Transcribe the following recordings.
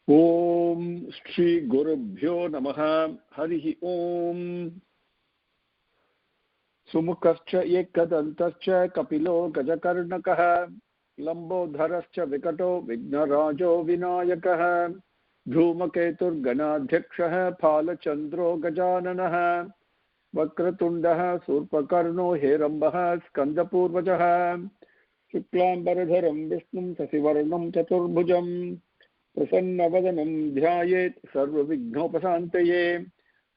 ओम श्री गुरुभ्यो नमः। हरि ओम। सुमुखश्च एकदन्तश्च कपिलो गजकर्णकः लंबोदरश्च विकटो विघ्नराजो विनायकः धूमकेतुर्गणाध्यक्षः फालचंद्रो गजाननः वक्रतुंडः शूर्पकर्णो हेरम्बः स्कंदपूर्वजः शुक्लांबरधरं विष्णुं शशिवर्णं चतुर्भुजं प्रसन्नवदनं ध्यायेत् सर्वविघ्नोपशान्तये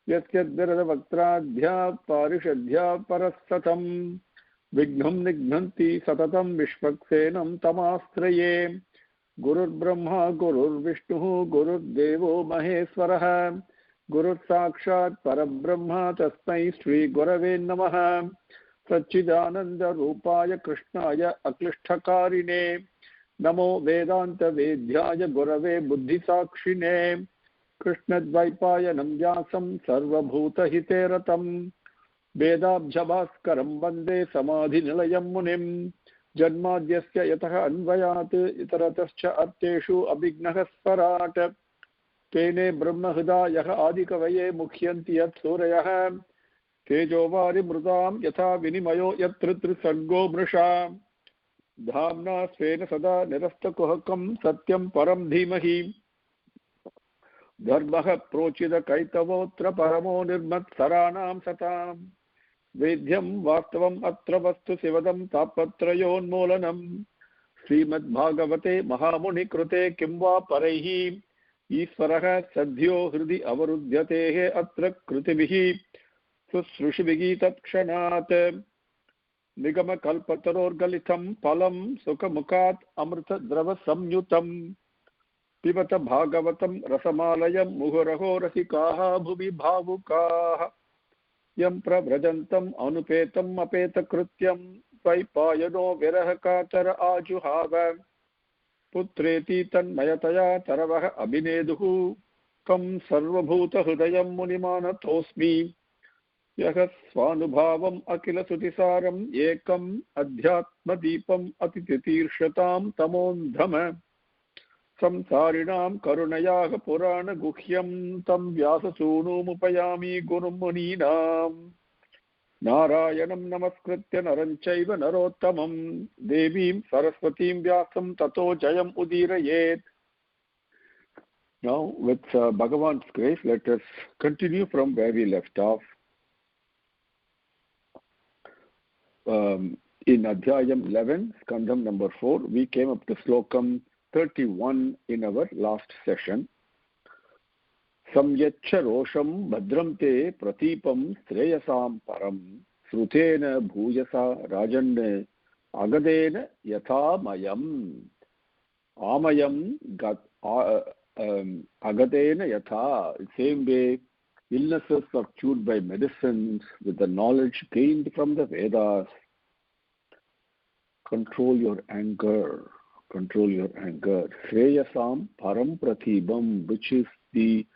यस्यद्वरदवक्त्राद्या पारिषद्या परस्सतं विघ्नं निघ्नन्ति सततं विश्वक्सेनं तमाश्रये। गुरुर्ब्रह्मा गुरुर्विष्णुः गुरुर्देवो महेश्वरः गुरुर्साक्षात् परब्रह्म तस्मै श्रीगुरवे नमः। सच्चिदानन्दरूपाय कृष्णाय अक्लिष्टकारिणे नमो वेदांत वेद्याय गुरवे बुद्धिसाक्षिणे कृष्णद्वैपायनं व्यासं सर्वभूतहिते रतं वेदाब्जभास्करं वन्दे समाधिनिलयं मुनिं जन्माद्यस्य यतः अन्वयात् इतरतश्च अर्थेषु अभिघ्नः स्वराट् तेने ब्रह्महृदायः आदिकवये मुह्यन्ति यत् सूरयः तेजोवारिमृतां यथा विनिमयो यत्र त्रिसर्गो मृषा धाम्ना स्वेन सदा निरस्तकुहकं सत्यं परं धीमहि धर्मः प्रोचितकैतवोऽत्र परमो निर्मत्सराणां सतां वेद्यं वास्तवम् अत्र वस्तु शिवदं तापत्रयोन्मूलनं श्रीमद्भागवते महामुनिकृते किं वा परैः ईश्वरः सद्यो हृदि अवरुध्यते अत्र कृतिभिः शुश्रूषिभिः तत्क्षणात् निगमकल्पतरोर्गलितं फलं सुखमुखात् अमृतद्रवसंयुतं पिबत भागवतं रसमालयं मुहुरहो रसिकाः भुवि भावुकाः यं प्रव्रजन्तम् अनुपेतम् अपेतकृत्यं द्वैपायनो विरह कातर आजुहाव पुत्रेति तन्मयतया तरवः अभिनेदुः तं सर्वभूतहृदयं मुनिमानतोऽस्मि यः स्वानुभावम् अखिलश्रुतिसारम् एकम् अध्यात्मदीपम् अतितीर्षतां तमोन्धम संसारिणां करुणयाः पुराणगुह्यं तं व्याससूनुमुपयामि गुरुं मुनीनां नारायणं नमस्कृत्य नरं चैव नरोत्तमं देवीं सरस्वतीं व्यासं ततो जयम् उदीरयेत्. Now with Bhagavan's grace, let us continue from where we left off. In Adhyayam 11, Skandham number 4, we came up to Slokam 31 in our last session. Samyaccha rosham bhadram te pratipam streyasam param srutena bhujasa rajanne agadena yathamayam amayam agadena yatha. Same way, illnesses are cured by medicines with the knowledge gained from the Vedas. Control your anger. Control your anger. Shreyasam param pratibam, which is the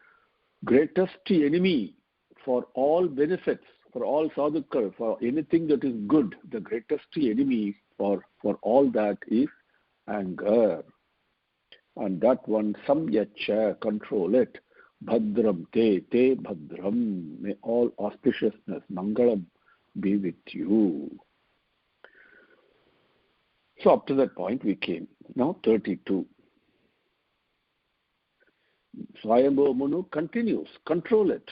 greatest enemy for all benefits, for all sadhukar, for anything that is good. The greatest enemy for all that is anger. And that one, samyacha, control it. Bhadram te bhadram, may all auspiciousness, mangalam be with you. So up to that point we came. Now 32. Swayambhu Manu continues, control it.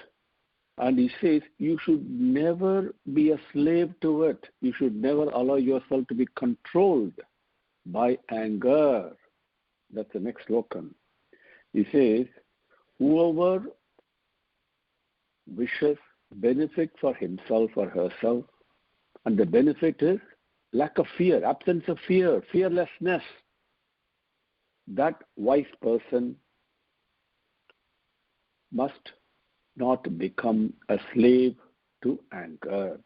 And he says, you should never be a slave to it. You should never allow yourself to be controlled by anger. That's the next slokan. He says, whoever wishes benefit for himself or herself, and the benefit is lack of fear, absence of fear, fearlessness, that wise person must not become a slave to anger.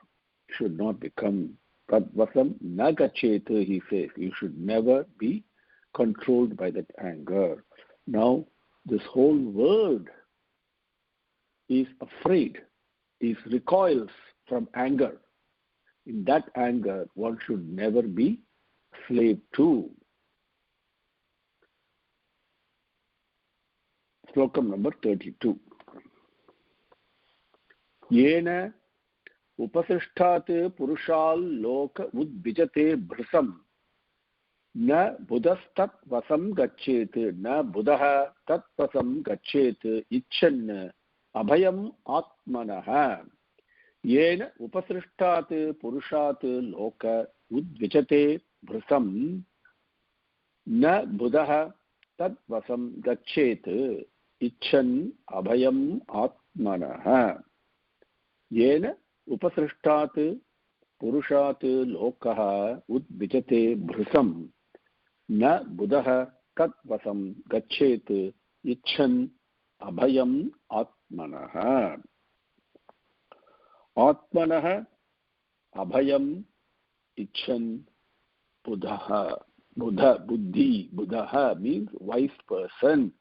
Should not become Tadvasam nagachet, he says. You should never be controlled by that anger. Now, this whole world is afraid, is recoils from anger. In that anger, one should never be slave to. Slokam number 32. Yena upasrishtat purushal loka udvijate bhrisam na budastat vasam gachet na budaha tat vasam gachet icchan abhayam atmanah. Yena upasrishtat purushat loka udvijate bhrisam na budaha tat vasam gachet icchan abhayam atmanah. Yena upasrishtat purushat lokah udvijate bhrisam na budaha tat vasam gachet icchan abhayam atmanah. Atmanah abhayam icchan buddha. Buddhi. Buddha means wise person.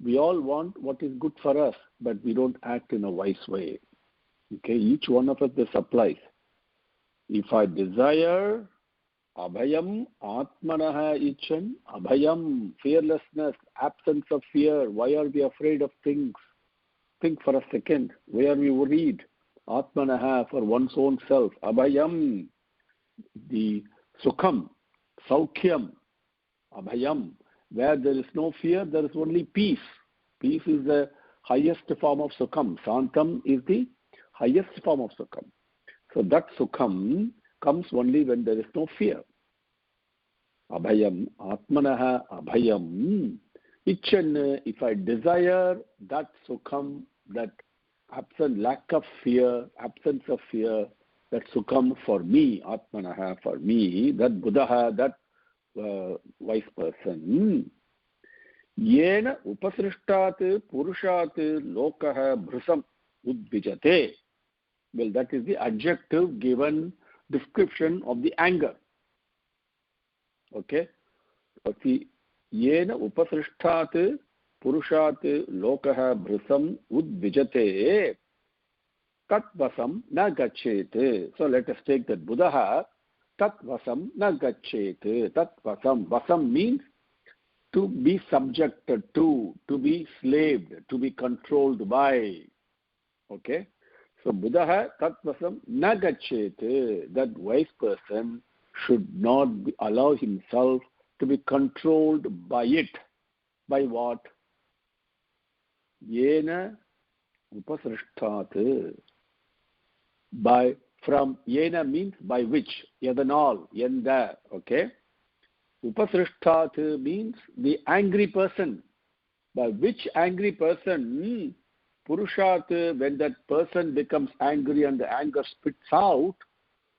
We all want what is good for us, but we don't act in a wise way. Okay, each one of us this applies. If I desire abhayam, atmanah icchan, abhayam, fearlessness, absence of fear. Why are we afraid of things? Think for a second. Why are we worried? Atmanah, for one's own self. Abhayam, the sukham, saukhyam, abhayam. Where there is no fear, there is only peace. Peace is the highest form of sukham. Santam is the highest form of sukham. So that sukham comes only when there is no fear. Abhayam, atmanah, abhayam. Icchan, if I desire that sukham, that lack of fear, absence of fear, that sukham for me, atmanah, for me, that buddha, that wise person. Yena upasrishtat purushat lokah bhrisam udvijate. Well, that is the adjective given description of the anger. Okay? But see, yena upasrishtat purushat lokah bhrisam udvijate tat vasam na gachet. So let us take that buddha. Tat vasam na gachet. Tat vasam. Vasam means to be subjected to be slaved, to be controlled by. Okay? So buddha tat vasam na gachet. That wise person should not allow himself to be controlled by it. By what? Yena upasrishtat. By, from, yena means by which, yadanal, yenda, okay? Upasrishtat means the angry person. By which angry person? Purushat, when that person becomes angry and the anger spits out,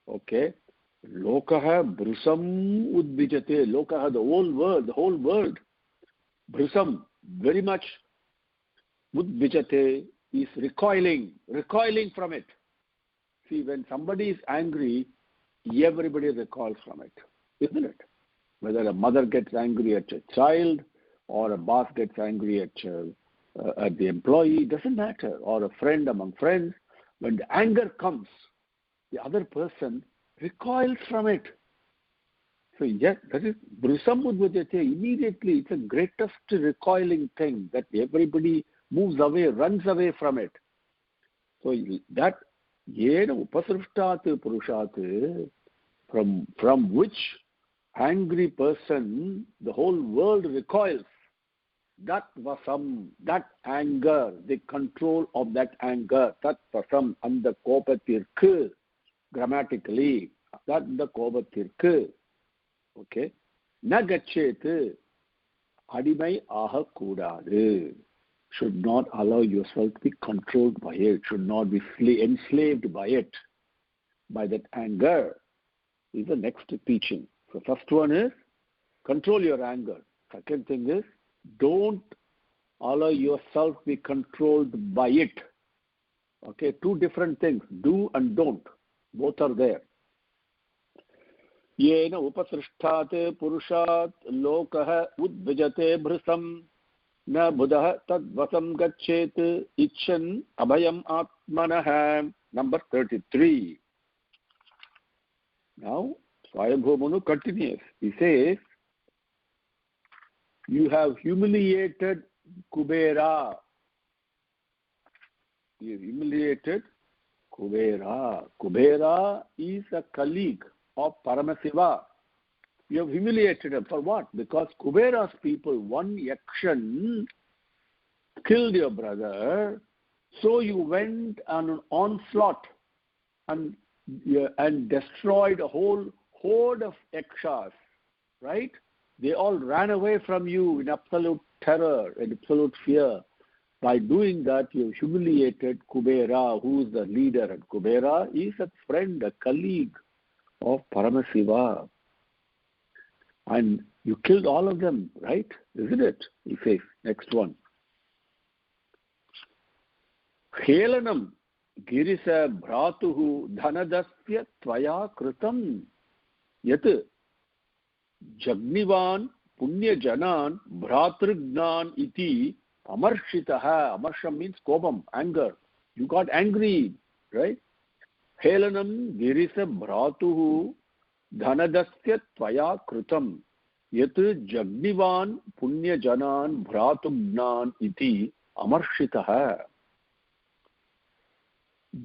okay? Lokaha bhrusam udvijate. Lokaha, the whole world. Bhrusam, very much. Udvijate is recoiling from it. See, when somebody is angry, everybody recoils from it, isn't it? Whether a mother gets angry at a child, or a boss gets angry at the employee, doesn't matter, or a friend among friends. When the anger comes, the other person recoils from it. So yes, that is brusam udvijate. Immediately, it's the greatest recoiling thing that everybody moves away, runs away from it. So that yena upasrishtat purushat, from which angry person the whole world recoils. That vasam, that anger, the control of that anger, tat vasam, and the kopatirku, grammatically, that the kopatirku. Okay? Na gachet, adimai aha kudadu. Should not allow yourself to be controlled by it, should not be enslaved by it, by that anger, is the next teaching. So first one is control your anger. Second thing is don't allow yourself to be controlled by it. Okay, two different things, do and don't. Both are there. Yena upasrishtat purushat lokah udvijate bhrisam na buddha tad vasam gachet icchan abhayam atmanah. Number 33. Now Swayambhu Manu continues. He says, You have humiliated Kubera. You humiliated Kubera. Kubera is a colleague of Paramasiva. You have humiliated him. For what? Because Kubera's people, one Yakshan, killed your brother, so you went on an onslaught and destroyed a whole horde of Yakshas, right? They all ran away from you in absolute terror and absolute fear. By doing that, you humiliated Kubera, who is the leader. And Kubera is a friend, a colleague of Paramasiva. And you killed all of them, right? Isn't it? He says, next one. Helanam girisa bhratuhu dhanadasya tvaya kritam yat jagnivan punyajanan bhratrignan iti amarshitaha. Amarsham means kobam, anger. You got angry, right? Helanam girisa bhratuhu dhanadasya tvaya kritam yat jagnivan punyajanan bhratrignan iti amarshitaha.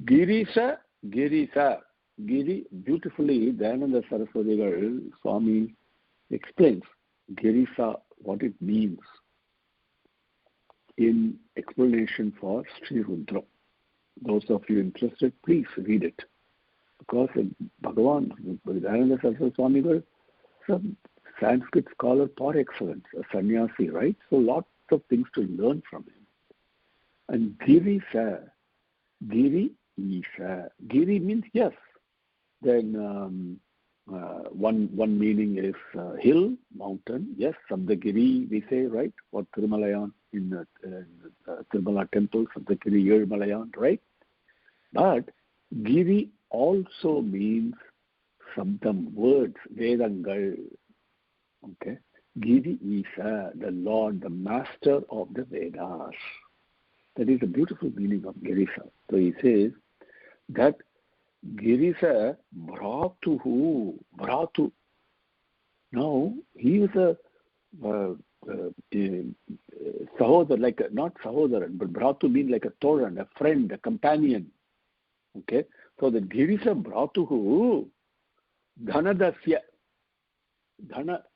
Girisa, Giri, beautifully, Dayananda Saraswati Swami explains Girisa, what it means in explanation for Sri Rudra. Those of you interested, please read it. Because Bhagavan, Dayananda Saraswati Swami is a Sanskrit scholar par excellence, a sannyasi, right? So lots of things to learn from him. And Girisa, Giri Isha. Giri means yes. Then one meaning is hill, mountain. Yes, Sabdagiri we say, right? Or Tirumalayan in Tirumala temple, Sabdagiri Yermalayan, right? But Giri also means Sabdam, words, Vedangal. Okay? Giri Isha, the Lord, the master of the Vedas. That is the beautiful meaning of Girisa. So he says that Girisa bhratuhu, bhratu. Now he is a sahodar, like not sahodaran, but bhratu means like a toran, a friend, a companion. Okay, so the Girisa bhratuhu dhanadasya, dhanadaha.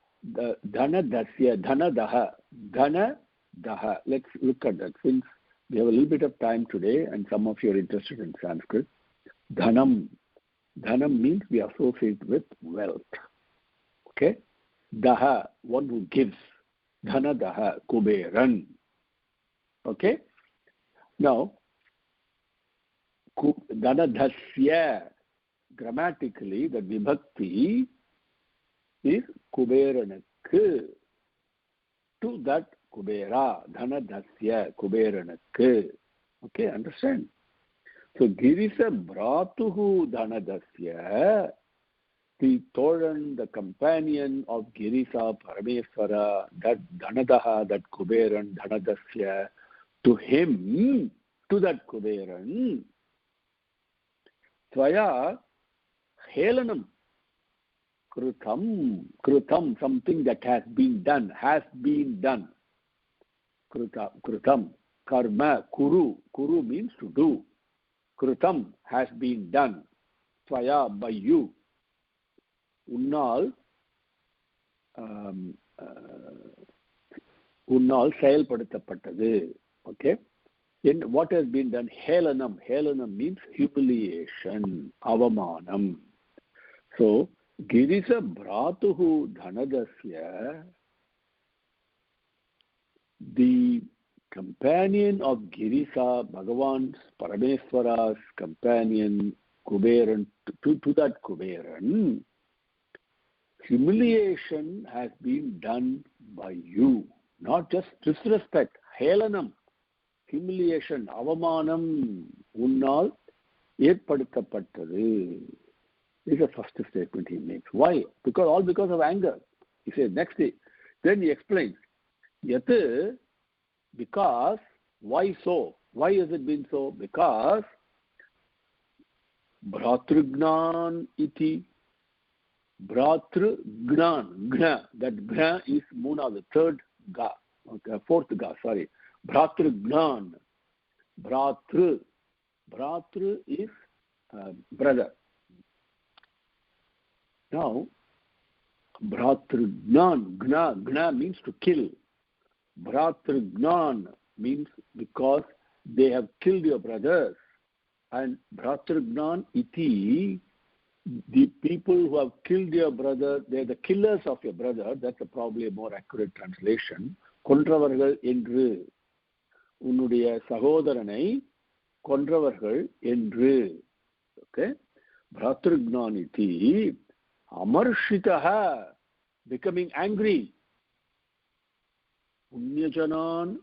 Let's look at that. Since we have a little bit of time today, and some of you are interested in Sanskrit. Dhanam. Dhanam means we associate with wealth. Okay? Daha, one who gives. Dhana daha, Kuberan. Okay? Now, Dhanadhasya, grammatically, the vibhakti is Kuberanakku. To that Kubera, Dhanadhasya, Kuberanakku. Okay, understand? So, Girisa Bhratuhu Dhanadhasya, the Toran, the companion of Girisa Parameswara, that Dhanadaha, that Kuberan, Dhanadhasya, to him, to that Kuberan, Tvaya Helanam, Krutam, something that has been done. Krutam, karma, kuru means to do. Krutam has been done. Tvaya, by you. Unnal செயல்படுத்தப்பட்டது. Okay? In what has been done? Helanam means humiliation, avamanam. So, Girisa Bhratuhu Dhanadasya, the companion of Girisa, Bhagavan's, Parameswara's companion, Kuberan, to that Kuberan, humiliation has been done by you. Not just disrespect, Helanam, humiliation, avamanam, unnal, ஏற்படுத்தப்பட்டது. This is the first statement he makes. Why? Because of anger. He says next day. Then he explains. Yat, because, why so? Why has it been so? Because Bhratrignan iti. Bhratrignan. Gna. That Gna is Muna, the third ga. Okay, fourth ga, sorry. Bhratrugnan. Bhratru. Bhratru is brother. Now, Bhratrugnan. Gna means to kill. Bhratrugnan means because they have killed your brothers. And Bhratrugnan iti, the people who have killed your brother, they're the killers of your brother. That's probably a more accurate translation. Kondravargal endru. Unnudiya sahodaranai kondravargal endru. Okay? Bhratrugnan iti, amarshitaha, becoming angry. Punyajanan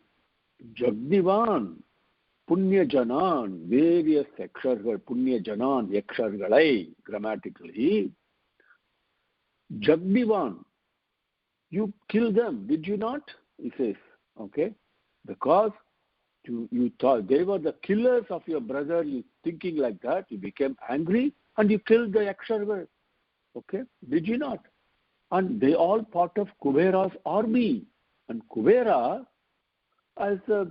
jagnivan. Punyajanan, various akshargal, Punyajanan, akshargalai, grammatically. Jagnivan, you kill them, did you not? He says, okay, because you thought they were the killers of your brother, you thinking like that, you became angry and you killed the akshargal. Okay, did you not? And they all part of Kubera's army. And Kubera, as a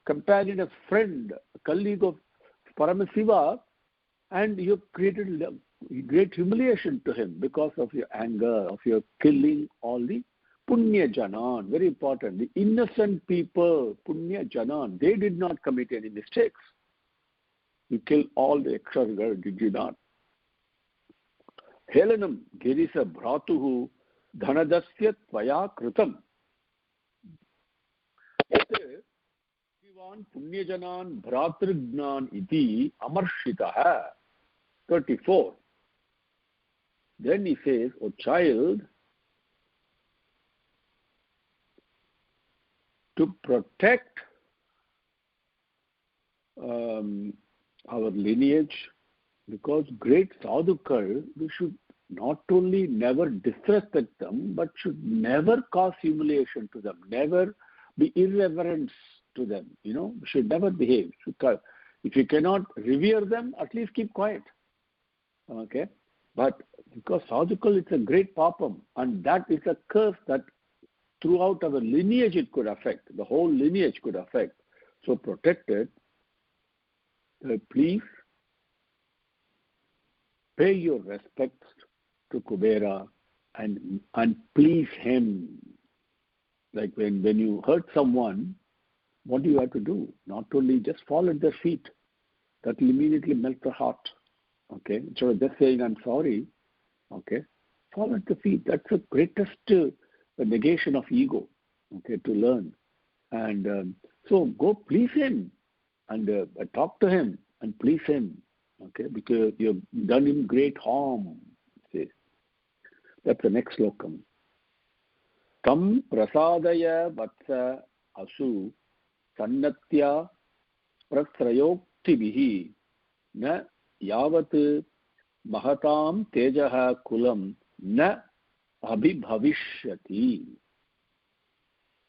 companion, a friend, a colleague of Paramasiva, and you created great humiliation to him because of your anger, of your killing all the Punya Janan. Very important. The innocent people, Punya Janan, they did not commit any mistakes. You killed all the Akshargal, did you not? Helenam Girisa Bhratuhu Dhanadasya Tvaya Kritam. Punyajanan Bhratrugnan iti amarshitaha. 34. Then he says, O child, to protect our lineage, because great sadhukal, we should not only never disrespect them, but should never cause humiliation to them, never be irreverent to them. We should never behave. If you cannot revere them, at least keep quiet. Okay? But because sadhukal is a great papam, and that is a curse that throughout our lineage it could affect, the whole lineage could affect. So protect it. Please pay your respects to Kubera and please him. Like when you hurt someone, what do you have to do? Not only just fall at their feet. That will immediately melt the heart. Okay? So just saying, I'm sorry. Okay? Fall at the feet. That's the greatest negation of ego. Okay? To learn. And so go please him. And talk to him and please him. Okay? Because you've done him great harm. See? That's the next slokam. Tam prasadaya vatsa asu sannatya prasrayoktibihi na yavat mahatam tejaha kulam na abhibhavishyati.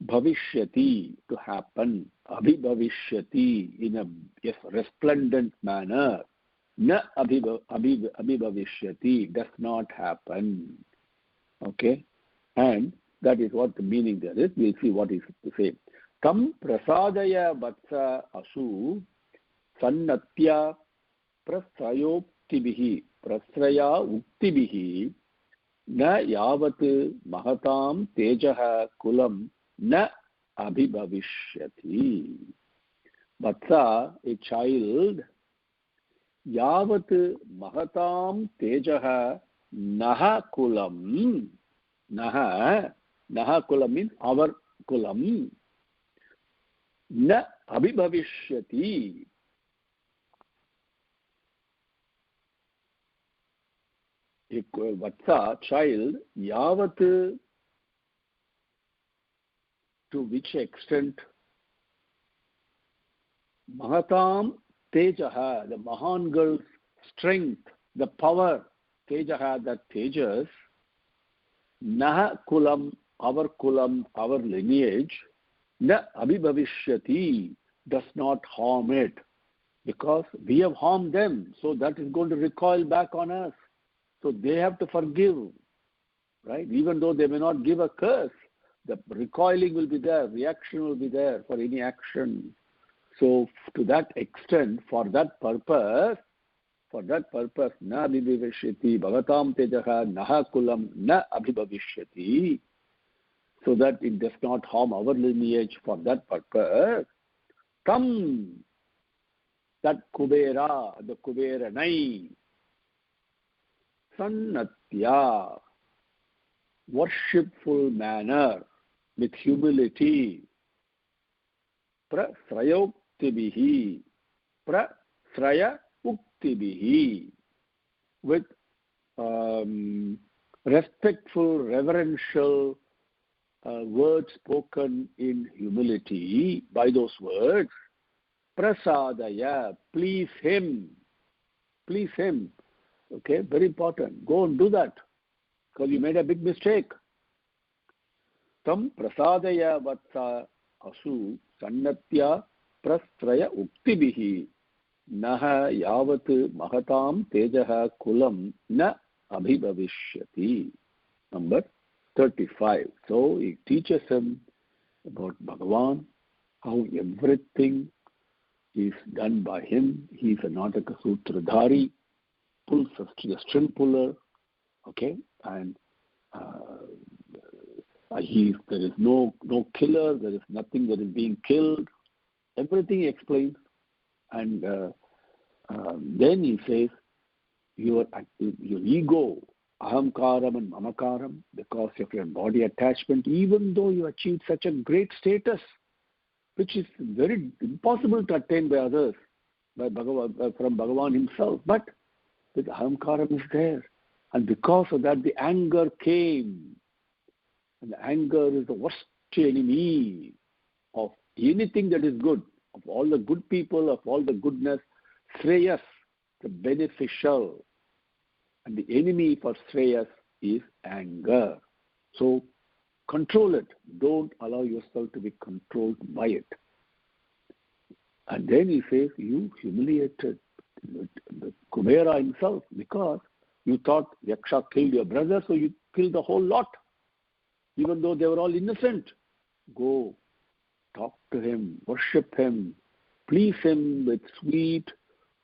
Bhavishyati, to happen. Abhibhavishyati, in a resplendent manner. Na abhibhavishyati, does not happen. Okay? And that is what the meaning there is. We'll see what is to say. Tam prasadaya vatsa asu sannatya prasrayoktibihi. Prasraya uktibihi na yavat mahatam tejaha kulam na abhibhavishyati. Vatsa, a child, yavat mahatam tejaha naha kulam. Naha kulam means our kulam. Na abhibhavishyati. Vatsa, child, yavat, to which extent mahatam tejaha, the Mahan girl's strength, the power, tejaha, that tejas, naha kulam, our lineage, na abhibhavishyati, does not harm it, because we have harmed them, so that is going to recoil back on us. So they have to forgive, right? Even though they may not give a curse, The recoiling will be there, reaction will be there for any action. So to that extent, for that purpose, na abhibavishyati, bhagatam tejaha naha kulam na abhibavishyati, so that it does not harm our lineage. For that purpose, come, that Kubera, the Kuberanai, sannatya, worshipful manner, with humility, prasraya uktibihi, with respectful, reverential words spoken in humility. By those words, prasadaya, please him. Okay, very important. Go and do that, because you made a big mistake. Tam prasadaya vatsa asu sannatya prasraya uktibihi naha yavat mahatam tejaha kulam na abhibavishyati. Number 35. So he teaches him about Bhagavan, how everything is done by him. He is a Nataka Sutradhari, pulls a string puller, okay, and there is no killer, there is nothing that is being killed. Everything he explains, and then he says, your ego, ahamkaram and mamakaram, because of your body attachment, even though you achieved such a great status, which is very impossible to attain by others, from Bhagavan himself, but the ahamkaram is there. And because of that, the anger came. And the anger is the worst enemy of anything that is good, of all the good people, of all the goodness. Shreyas, the beneficial. And the enemy for Shreyas is anger. So control it. Don't allow yourself to be controlled by it. And then he says, you humiliated the Kubera himself, because you thought Yaksha killed your brother, so you killed the whole lot, even though they were all innocent. Go, talk to him, worship him, please him with sweet,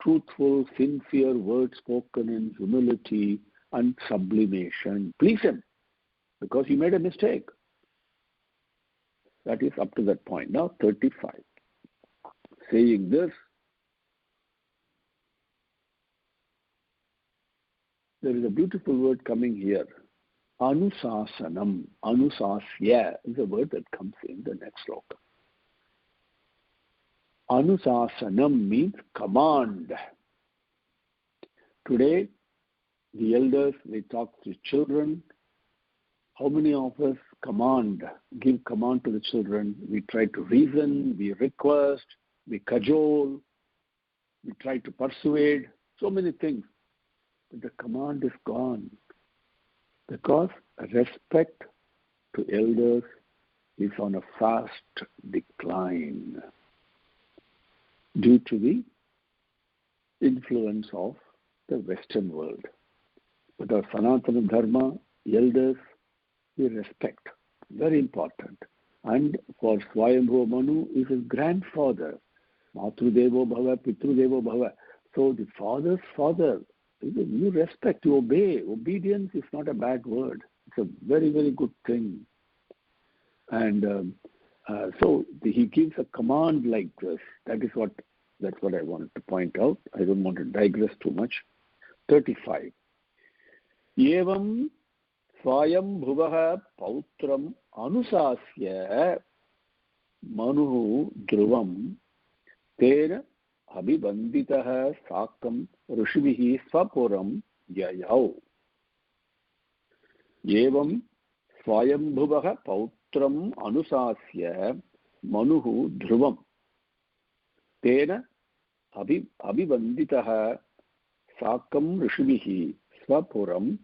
truthful, sincere words spoken in humility and sublimation. Please him, because you made a mistake. That is up to that point. Now 35. Saying this, there is a beautiful word coming here. Anusasanam. Anusasya is a word that comes in the next sloka. Anusasanam means command. Today, the elders, they talk to children. How many of us give command to the children? We try to reason, we request, we cajole, we try to persuade, so many things. But the command is gone, because respect to elders is on a fast decline due to the influence of the Western world. But our Sanatana Dharma, elders, we respect. Very important. And for Swayambhuva Manu is his grandfather. Matrudevo Bhava, Pitrudevo Bhava. So the father's father, you respect, you obey. Obedience is not a bad word. It's a very, very good thing. And so he gives a command like this. That's what I wanted to point out. I don't want to digress too much. 35. Evam Swayambhuvaha Pautram Anusasya Manu Dhruvam Tera Abhibanditaha Sakam Rushvihi Swapuram Yayau. Evam Swayambhuvaha Pautram Anusasya Manu Dhruvam Tera Abhibanditaha Sakam Rushvihi Swapuram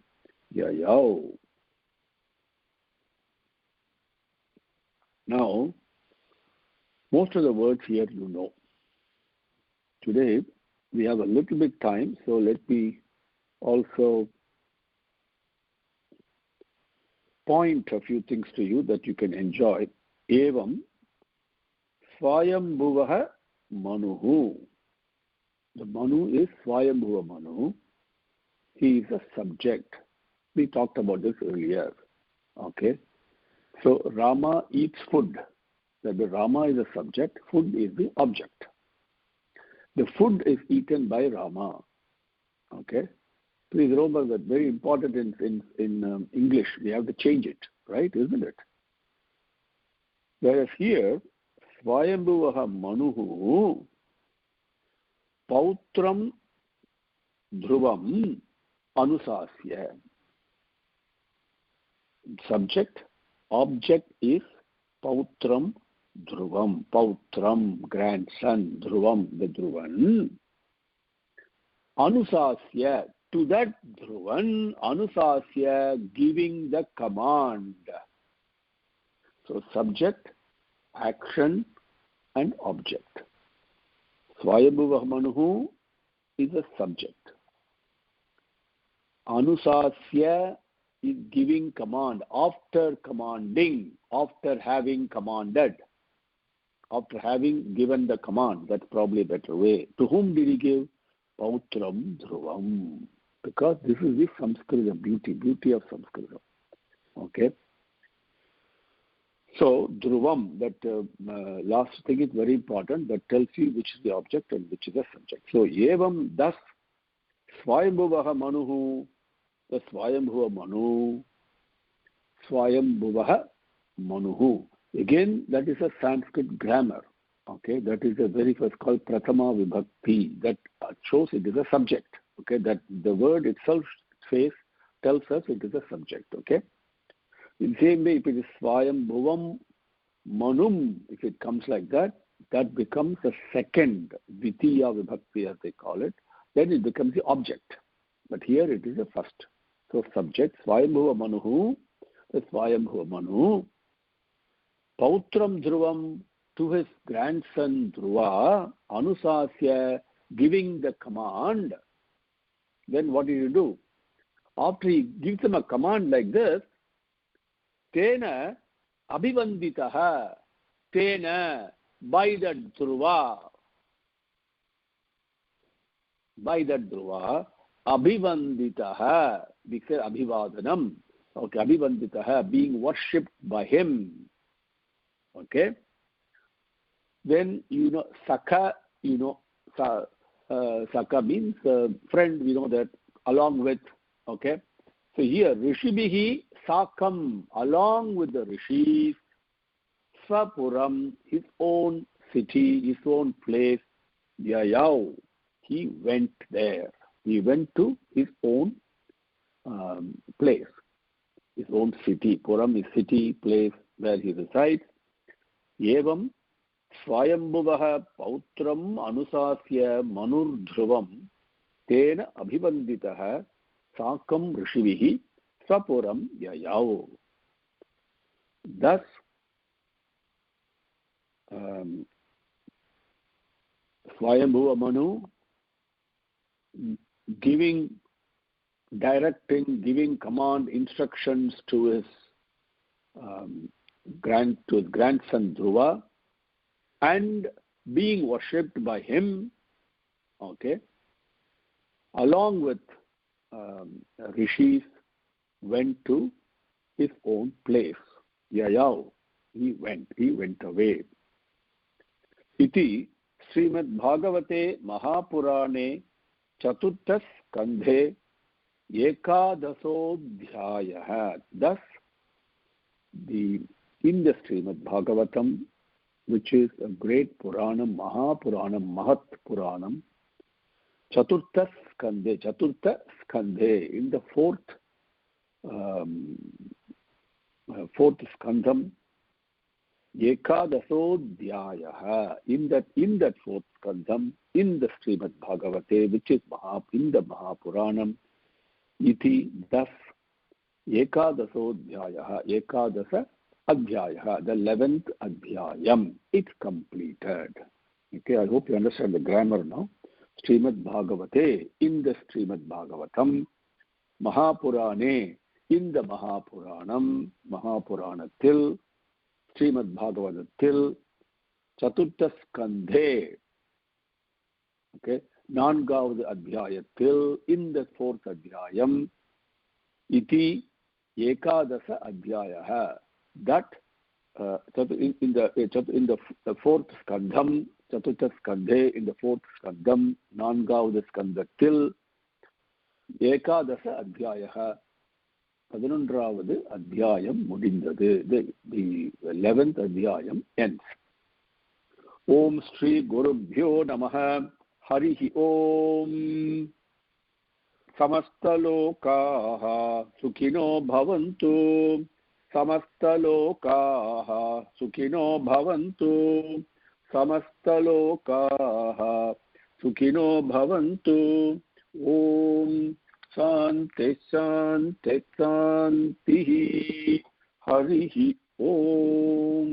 Yayau. Now, most of the words here you know. Today, we have a little bit time, so let me also point a few things to you that you can enjoy. Evam Swayambhuvaha Manuhu. The Manu is Swayambhuva Manu. He is a subject. We talked about this earlier. Okay. So Rama eats food. That the Rama is a subject, food is the object. The food is eaten by Rama. Okay. Please remember that very important in English. We have to change it, right? Isn't it? Whereas here, Swayambhuvaha Manuhu Pautram Dhruvam Anusasya. Subject, object is Pautram Dhruvam. Pautram, grandson, Dhruvam, the Dhruvan. Anusasya, to that Dhruvan, Anusasya, giving the command. So subject, action, and object. Swayambhuvaha Manuhu is a subject. Anusasya is giving command, after commanding, after having commanded, after having given the command. That's probably a better way. To whom did he give? Pautram Dhruvam. Because this is the Sanskrit beauty of Sanskrit. Okay. So Dhruvam, that last thing is very important. That tells you which is the object and which is the subject. So Evam, thus Swayambhuvaha Manuhu, the Swayambhuva Manu, Swayambhuvaha Manuhu. Again, that is a Sanskrit grammar. Okay, that is the very first called Prathama Vibhakti. That shows it is a subject. Okay, that the word itself tells us it is a subject. Okay. In the same way, if it is Swayambhuvam Manum, if it comes like that, that becomes the second Dvitiya Vibhakti, as they call it. Then it becomes the object. But here it is the first. So subject, Swayambhuva Manuhu, the Swayambhuva Manu, Pautram Dhruvam, to his grandson Dhruva, Anusasya, giving the command. Then what did he do? After he gives him a command like this, Tena Abhivanditaha, Tena, by that Dhruva, Abhivanditaha, we say Abhivadanam, okay, Abhivanditaha, being worshipped by him. Okay. Then, Sakha, Sakha means friend, we know that, along with, okay. So here, Rishibhihi Sakam, along with the Rishis, Swapuram, his own city, his own place, Yayau, he went there. He went to his own place, his own city. Puram is city, place where he resides. Evam Swayambhuvaha Pautram Anusasya Manur Dhruvam Tena Abhivanditaha Sakam Rishivihi Swapuram Yayao. Thus, Swayambhuva Manu giving command, instructions to his grandson Dhruva, and being worshipped by him, okay, along with rishis, went to his own place. Yayao, he went away. Iti Srimad Bhagavate Mahapurane Chaturthas Kandhe Ekadasodhyayah. Thus, in the Srimad Bhagavatam, which is a great Puranam, Mahapuranam, Mahat Puranam, Chaturtha Skandhe, in the fourth skandham, Ekadasodhyayah, in that fourth skandham, in the Srimad Bhagavate, which is in the Mahapuranam, iti, thus, Ekadasodhyayah, Ekadasa Adhyayah, the 11th Adhyayam, it's completed. Okay, I hope you understand the grammar now. Srimad Bhagavate, in the Srimad Bhagavatam, Mahapurane, இந்த மகாபுராணத்தில் ஸ்ரீமத் பாகவதத்தில் Chaturtha ஸ்கந்தே, okay, 4வது அத்தியாயத்தில், இந்த 4th அத்தியாயம், இதி ஏகாதச அத்தியாயः, that in the 4th skandham, Chaturtha ஸ்கந்தே, in the 4th skandham, 4வது ஸ்கந்தத்தில், ஏகாதச அத்தியாயः, 11வது அத்தியாயம் முடிந்தது. The 11th அத்தியாயம் ends. ஓம் ஸ்ரீ குருப்யோ நமः. ஹரிஹி ஓம். समस्तलोकाः सुखिनो भवन्तु, समस्तलोकाः सुखिनो भवन्तु, समस्तलोकाः सुखिनो भवन्तु. ओम शांति शांति शांति. हरिः ओम.